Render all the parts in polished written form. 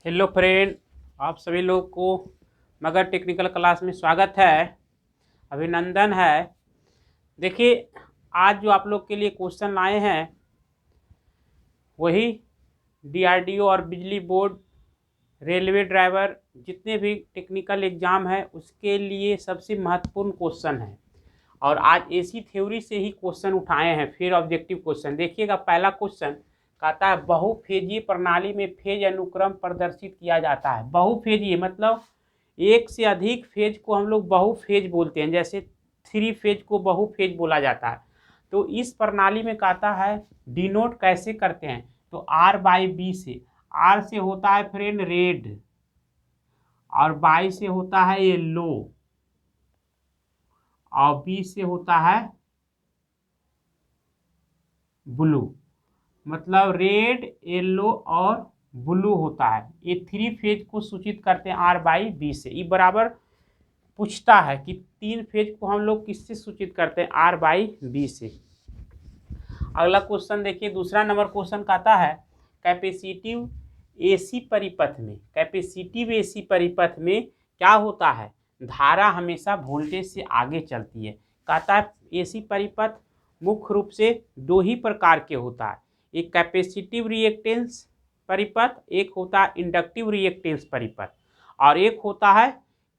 Hello friend, आप सभी लोग को मगर टेक्निकल क्लास में स्वागत है, अभिनंदन है। देखिए, आज जो आप लोग के लिए क्वेश्चन लाए हैं वही डीआरडीओ और बिजली बोर्ड, रेलवे ड्राइवर, जितने भी टेक्निकल एग्ज़ाम है उसके लिए सबसे महत्वपूर्ण क्वेश्चन है। और आज एसी थ्योरी से ही क्वेश्चन उठाए हैं, फिर ऑब्जेक्टिव क्वेश्चन। देखिएगा, पहला क्वेश्चन कहता है बहुफेजीय प्रणाली में फेज अनुक्रम प्रदर्शित किया जाता है। बहुफेजीय मतलब एक से अधिक फेज को हम लोग बहुफेज बोलते हैं, जैसे थ्री फेज को बहुफेज बोला जाता है। तो इस प्रणाली में कहता है डिनोट कैसे करते हैं, तो आर बाई बी से। आर से होता है फ्रेंड रेड, और बाई से होता है येलो, और बी से होता है ब्लू। मतलब रेड, येलो और ब्लू होता है। ये थ्री फेज को सूचित करते हैं आर बाई बी से। ये बराबर पूछता है कि तीन फेज को हम लोग किससे सूचित करते हैं, आर बाई बी से। अगला क्वेश्चन देखिए, दूसरा नंबर क्वेश्चन कहता है कैपेसिटिव एसी परिपथ में, कैपेसिटिव एसी परिपथ में क्या होता है, धारा हमेशा वोल्टेज से आगे चलती है। कहता है एसी परिपथ मुख्य रूप से दो ही प्रकार के होता है, एक कैपेसिटिव रिएक्टेंस परिपथ, एक होता है इंडक्टिव रिएक्टेंस परिपथ, और एक होता है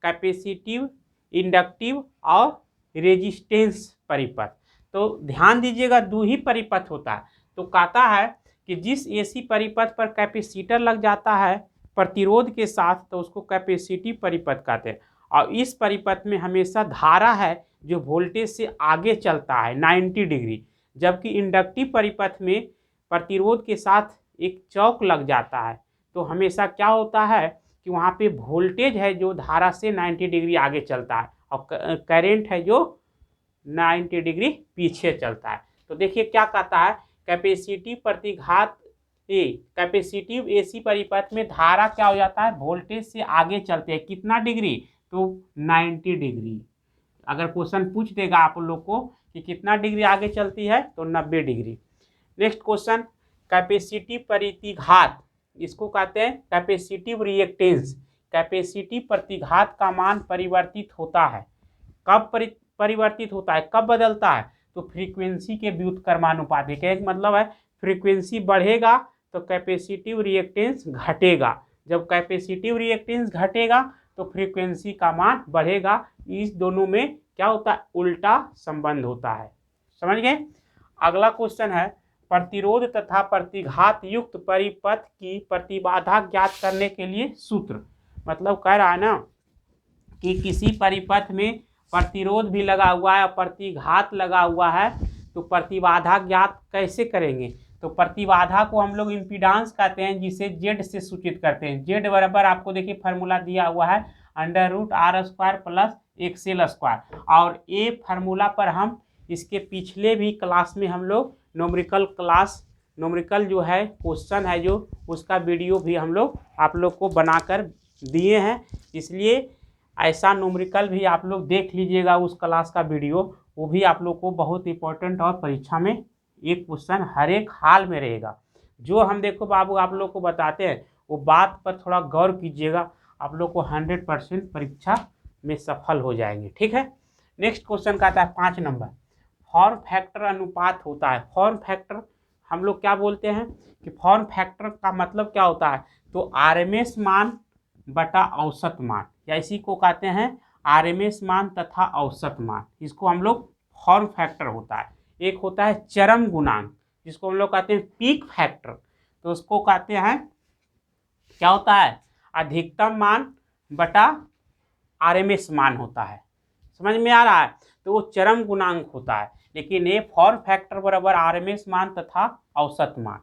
कैपेसिटिव, इंडक्टिव और रेजिस्टेंस परिपथ। तो ध्यान दीजिएगा, दो ही परिपथ होता है। तो कहता है कि जिस एसी परिपथ पर कैपेसिटर लग जाता है प्रतिरोध के साथ, तो उसको कैपेसिटिव परिपथ कहते हैं। और इस परिपथ में हमेशा धारा है जो वोल्टेज से आगे चलता है 90 डिग्री। जबकि इंडक्टिव परिपथ में प्रतिरोध के साथ एक चौक लग जाता है, तो हमेशा क्या होता है कि वहाँ पे वोल्टेज है जो धारा से 90 डिग्री आगे चलता है, और करंट है जो 90 डिग्री पीछे चलता है। तो देखिए क्या कहता है, कैपेसिटिव प्रतिघात ए, कैपेसिटिव एसी परिपथ में धारा क्या हो जाता है, वोल्टेज से आगे चलते हैं कितना डिग्री, तो 90 डिग्री। अगर क्वेश्चन पूछ देगा आप लोग को कि कितना डिग्री आगे चलती है, तो 90 डिग्री। नेक्स्ट क्वेश्चन, कैपेसिटिव प्रतिघात, इसको कहते हैं कैपेसिटिव रिएक्टेंस। कैपेसिटिव प्रतिघात का मान परिवर्तित होता है। कब परिवर्तित होता है, कब बदलता है, तो फ्रीक्वेंसी के व्युत्क्रमानुपाती। का एक मतलब है फ्रीक्वेंसी बढ़ेगा तो कैपेसिटिव रिएक्टेंस घटेगा, जब कैपेसिटिव रिएक्टेंस घटेगा तो फ्रीक्वेंसी का मान बढ़ेगा। इस दोनों में क्या होता है, उल्टा संबंध होता है। समझ गए। अगला क्वेश्चन है प्रतिरोध तथा प्रतिघात युक्त परिपथ की प्रतिबाधा ज्ञात करने के लिए सूत्र। मतलब कह रहा है ना कि किसी परिपथ में प्रतिरोध भी लगा हुआ है और प्रतिघात लगा हुआ है, तो प्रतिबाधा ज्ञात कैसे करेंगे। तो प्रतिबाधा को हम लोग इम्पीडांस कहते हैं, जिसे जेड से सूचित करते हैं। जेड बराबर आपको देखिए फार्मूला दिया हुआ है √r² प्लस XL²। और ये फार्मूला पर हम इसके पिछले भी क्लास में हम लोग न्यूमेरिकल जो है क्वेश्चन है जो, उसका वीडियो भी हम लोग आप लोग को बनाकर दिए हैं। इसलिए ऐसा न्यूमेरिकल भी आप लोग देख लीजिएगा, उस क्लास का वीडियो, वो भी आप लोग को बहुत इंपॉर्टेंट, और परीक्षा में एक क्वेश्चन हर एक हाल में रहेगा। जो हम देखो बाबू आप लोग को बताते हैं वो बात पर थोड़ा गौर कीजिएगा, आप लोग को 100% परीक्षा में सफल हो जाएंगे। ठीक है। नेक्स्ट क्वेश्चन का आता है 5 नंबर, फॉर्म फैक्टर अनुपात होता है। फॉर्म फैक्टर हम लोग क्या बोलते हैं कि फॉर्म फैक्टर का मतलब क्या होता है, तो आरएमएस मान बटा औसत मान, या इसी को कहते हैं आरएमएस मान तथा औसत मान। इसको हम लोग फॉर्म फैक्टर होता है। एक होता है चरम गुणांक, जिसको हम लोग कहते हैं पीक फैक्टर, तो उसको कहते हैं क्या होता है, अधिकतम मान बटा आरएमएस मान होता है। समझ में आ रहा है। तो वो चरम गुणांक होता है, लेकिन ये फॉर्म फैक्टर बराबर आरएमएस मान तथा औसत मान।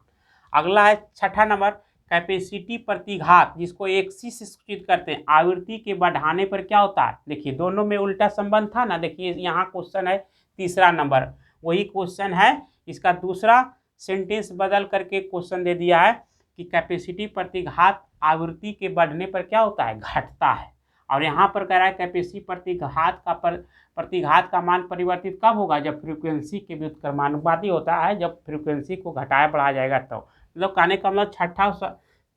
अगला है 6ठा नंबर, कैपेसिटी प्रतिघात, जिसको XC से सूचित करते हैं। आवृत्ति के बढ़ाने पर क्या होता है, देखिए दोनों में उल्टा संबंध था ना। देखिए यहाँ क्वेश्चन है तीसरा नंबर, वही क्वेश्चन है, इसका दूसरा सेंटेंस बदल करके क्वेश्चन दे दिया है कि कैपेसिटी प्रतिघात आवृत्ति के बढ़ने पर क्या होता है, घटता है। और यहाँ पर कह रहा है कैपेसिटी प्रतिघात का मान परिवर्तित कब होगा, जब फ्रीक्वेंसी के व्युत्क्रमानुपाती होता है, जब फ्रीक्वेंसी को घटाया बढ़ाया जाएगा तो। मतलब कहने का मतलब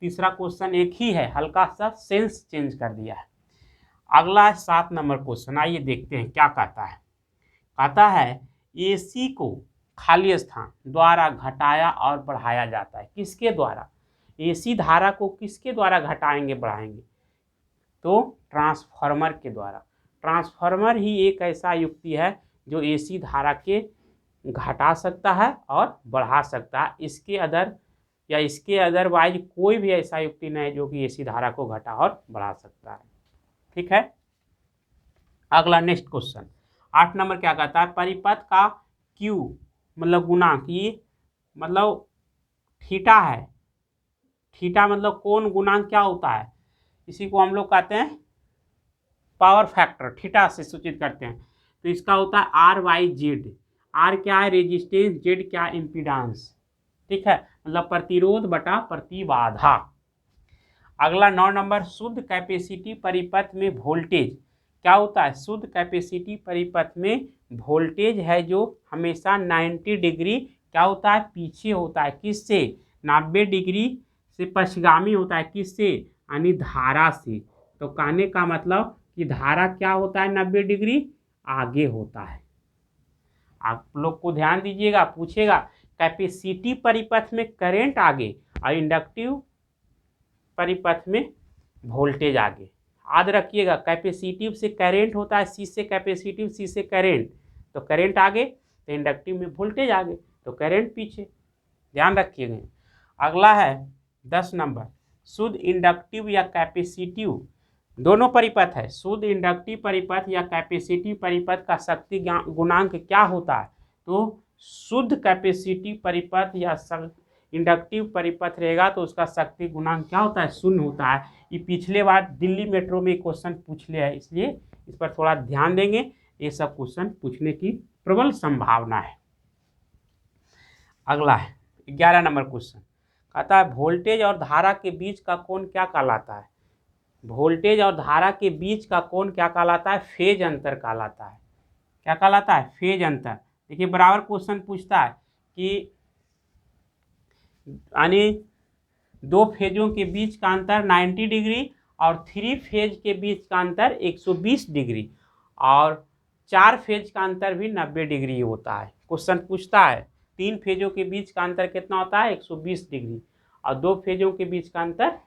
तीसरा क्वेश्चन एक ही है, हल्का सा सेंस चेंज कर दिया है। अगला है 7 नंबर क्वेश्चन, आइए देखते हैं क्या कहता है। कहता है एसी को खाली स्थान द्वारा घटाया और बढ़ाया जाता है। किसके द्वारा? एसी धारा को किसके द्वारा घटाएंगे बढ़ाएंगे? तो ट्रांसफार्मर के द्वारा। ट्रांसफार्मर ही एक ऐसा युक्ति है जो एसी धारा के घटा सकता है और बढ़ा सकता है। इसके अदरवाइज कोई भी ऐसा युक्ति नहीं है जो कि एसी धारा को घटा और बढ़ा सकता है। ठीक है। अगला नेक्स्ट क्वेश्चन 8 नंबर क्या कहता है? परिपथ का क्यू मतलब गुणांक, ये मतलब थीटा है। थीटा मतलब कोण गुणांक क्या होता है? इसी को हम लोग कहते हैं पावर फैक्टर, थीटा से सूचित करते हैं। तो इसका होता है R/Z। R क्या है? रेजिस्टेंस, Z क्या? इम्पीडेंस। ठीक है, मतलब प्रतिरोध बटा प्रतिबाधा। अगला 9 नंबर, शुद्ध कैपेसिटी परिपथ में वोल्टेज क्या होता है? शुद्ध कैपेसिटी परिपथ में वोल्टेज है जो हमेशा 90 डिग्री क्या होता है? पीछे होता है। किससे? 90 डिग्री से पश्चिगामी होता है। किससे? यानी धारा से। तो कहने का मतलब कि धारा क्या होता है? 90 डिग्री आगे होता है। आप लोग को ध्यान दीजिएगा, पूछेगा कैपेसिटी परिपथ में करंट आगे और इंडक्टिव परिपथ में वोल्टेज आगे। याद रखिएगा, कैपेसिटिव से करंट होता है, सी से कैपेसिटिव, सी से करंट। तो करंट आगे तो इंडक्टिव में वोल्टेज आगे, तो करंट पीछे। ध्यान रखिएगा। अगला है 10 नंबर, शुद्ध इंडक्टिव या कैपेसिटिव दोनों परिपथ है। शुद्ध इंडक्टिव परिपथ या कैपेसिटिव परिपथ का शक्ति गुणांक क्या होता है? तो शुद्ध कैपेसिटिव परिपथ या इंडक्टिव परिपथ रहेगा तो उसका शक्ति गुणांक क्या होता है? 0 होता है। ये पिछले बार दिल्ली मेट्रो में क्वेश्चन पूछ लिया है, इसलिए इस पर थोड़ा ध्यान देंगे। ये सब क्वेश्चन पूछने की प्रबल संभावना है। अगला है 11 नंबर क्वेश्चन, कहता है वोल्टेज और धारा के बीच का कोण क्या कहलाता है? वोल्टेज और धारा के बीच का कोण क्या कहलाता है? फेज अंतर कहलाता है। क्या कहलाता है? फेज अंतर। देखिए बराबर क्वेश्चन पूछता है कि यानी 2 फेजों के बीच का अंतर 90 डिग्री और 3 फेज के बीच का अंतर 120 डिग्री और 4 फेज का अंतर भी 90 डिग्री होता है। क्वेश्चन पूछता है 3 फेजों के बीच का अंतर कितना होता है? 120 डिग्री और 2 फेजों के बीच का अंतर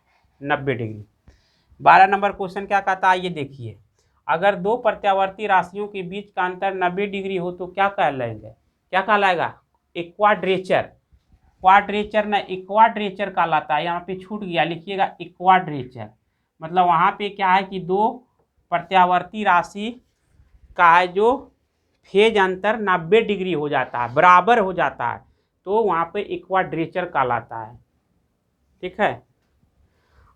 90 डिग्री। 12 नंबर क्वेश्चन क्या कहता है? ये देखिए, अगर 2 प्रत्यावर्ती राशियों के बीच का अंतर 90 डिग्री हो तो क्या कहलाएगा? क्या कहलाएगा? एक क्वाड्रेचर। क्वाड्रेचर ना इक्वाड्रेचर कहलाता है। यहाँ पे छूट गया, लिखिएगा इक्वाड्रेचर। मतलब वहाँ पे क्या है कि 2 प्रत्यावर्ती राशि का है जो फेज अंतर 90 डिग्री हो जाता है, बराबर हो जाता है, तो वहाँ पे इक्वाड्रेचर कहलाता है। ठीक है।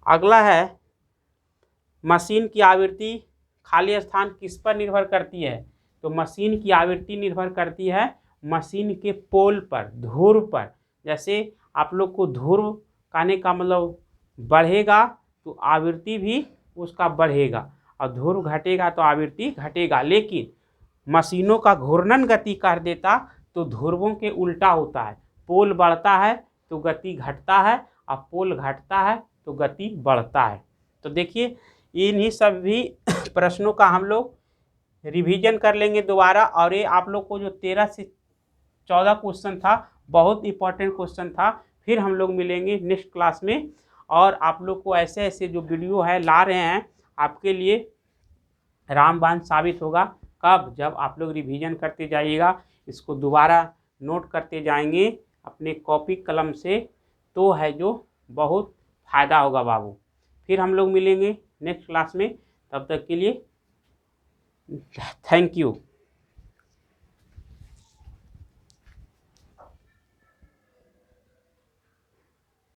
अगला है मशीन की आवृत्ति खाली स्थान किस पर निर्भर करती है? तो मशीन की आवृत्ति निर्भर करती है मशीन के पोल पर, ध्रुव पर। जैसे आप लोग को ध्रुव कहने का मतलब बढ़ेगा तो आवृत्ति भी उसका बढ़ेगा और ध्रुव घटेगा तो आवृत्ति घटेगा। लेकिन मशीनों का घूर्णन गति कर देता तो ध्रुवों के उल्टा होता है। पोल बढ़ता है तो गति घटता है और पोल घटता है तो गति बढ़ता है। तो देखिए इन्हीं सभी प्रश्नों का हम लोग रिवीजन कर लेंगे दोबारा। और ये आप लोग को जो 13 से 14 क्वेश्चन था बहुत इंपॉर्टेंट क्वेश्चन था। फिर हम लोग मिलेंगे नेक्स्ट क्लास में और आप लोग को ऐसे ऐसे जो वीडियो है ला रहे हैं आपके लिए रामबाण साबित होगा। कब? जब आप लोग रिवीजन करते जाइएगा, इसको दोबारा नोट करते जाएंगे अपने कॉपी कलम से, तो है जो बहुत फ़ायदा होगा बाबू। फिर हम लोग मिलेंगे नेक्स्ट क्लास में, तब तक के लिए थैंक यू।